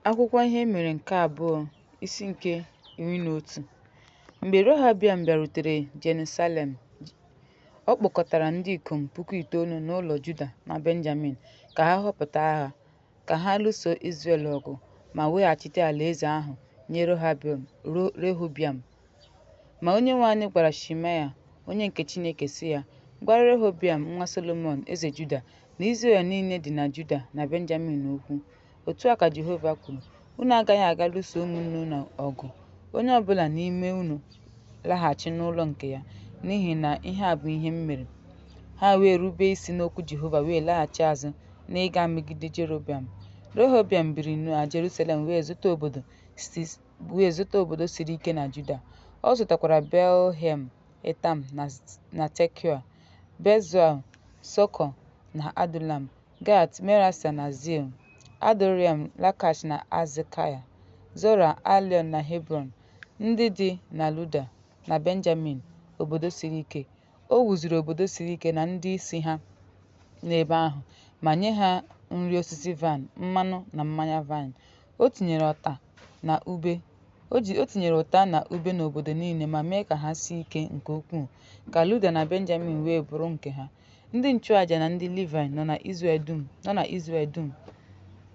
Akwụkwọ ihe mere nke abụọ isi nke 11. Mgbe Rehoboam bịarutere Jerusalem, ọ kpọkọtara ndị ikom 9,000 n'ụlọ Juda na Benjamin ka ha họpụta agha, ka ha lụso Izrel ọgụ ma weghachite alaeze ahụ nye Rehoboam. Ma Onyenwe anyị gwara Shimea onye nke Chineke sị ya, "Gwara Rehoboam nwa Solomọn eze Juda na Izrel niile dị na Juda na Benjamin okwu. Otu a ka Jehova kwuru, unu agaghị aga lụso ụmụnne unu ọgụ, onye ọbụla n'ime unu laghachi n'ụlọ nke ya, n'ihi na ihe a bụ ihe m mere." Ha wee rube isi n'okwu Jehova wee laghachi azụ n'ịga megide Jeroboam. Rehoboam biri na Jerusalem wee zụta obodo siri ike na Juda. Ọ zụtakwara Belhem, Etam na Tekoa, Bezoar, Soko na Adulam, Gat, Maresa na Zil, Adoram, Lakash na Azekaya, Zora, Alion na Hebron, ndị dị na Luda na Benjamin, obodo siri ike. O wuziri obodo siri ike na ndị isi ha n'ebe ahụ, ma nye ha nri osisi vaịn, mmanụ na mmanya vaịn. O tinyere ụta na ube n'obodo niile ma mee ka ha sie ike nke ukwuu, ka Luda na Benjamin wee bụrụ nke ha. Ndị nchụaja na ndị Livayị nọ na Izrel dum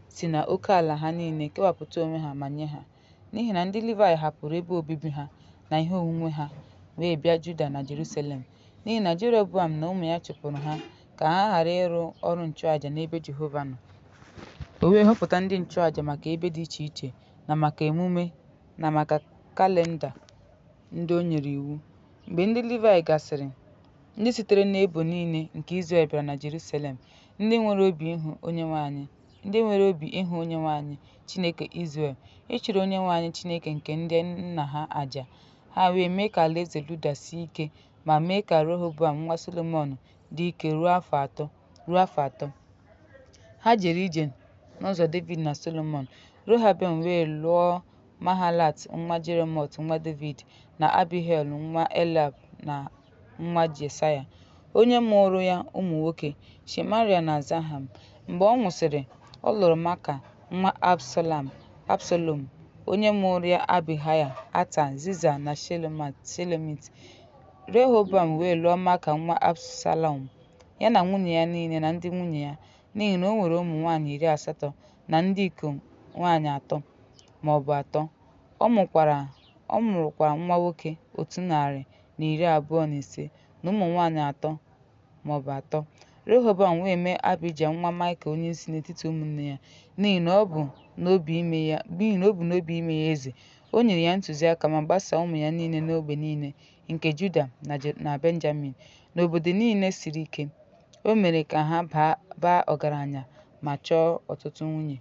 si na oke ala ha niile kewapụta onwe ha ma nye ha, n'ihi na ndị Livayị hapụrụ ebe obibi ha na ihe onwunwe ha wee bịa Juda na Jerusalem, n'ihi na Jeroboam na ụmụ ya chụpụrụ ha ka ha ghara ịrụ ọrụ nchụaja n'ebe Jehova nọ. O wee họpụta ndị nchụaja maka ebe dị iche iche na maka emume na maka kalenda ndị o nyere iwu. Mgbe ndị Livayị gasịrị, ndị sitere n'ebo niile nke Izrel bịara na Jerusalem, ndị nwere obi ịhụ Onyenwe anyị Chineke Izrel, ịchụrụ Onyenwe anyị Chineke nke ndị nna ha àjà. Ha wee mee ka alaeze Luda sie ike ma mee ka Rehoboam nwa Solomọn dị ike ruo afọ atọ. Ha jere ije n'ụzọ David na Solomọn. Rehoboam wee lụọ Mahalat nwa Jeremot nwa David na Abihail nwa Eliab na nwa Jesaya, onye mụụrụ ya ụmụ nwoke Shemaria na Zaham. Mgbe ọ nwụsịrị, ọ lụrụ Maaka nwa Absalom, onye mụụrụ ya Abihaya, Atan, Ziza na Shelomit. Rehoboam wee lụọ Maaka nwa Absalom, ya na nwunye ya niile na ndị nwunye ya, n'ihi na o nwere ụmụ nwaanyị 80 na ndị ikom nwaanyị 3 maọbụ 3. Ọ mụrụkwara nwa nwoke 125 na ụmụ nwaanyị 3 maọbụ 3. Rehoboam wee mee Abija nwa Maịka onyeisi n'etiti ụmụnne ya, n'ihi na ọ bụ n'obi ime ya eze. O nyere ya ntụziaka ma gbasaa ụmụ ya niile n'ógbè niile nke Juda na Benjamin, n'obodo niile siri ike. O mere ka ha baa ọgaranya ma chọọ ọtụtụ nwunye.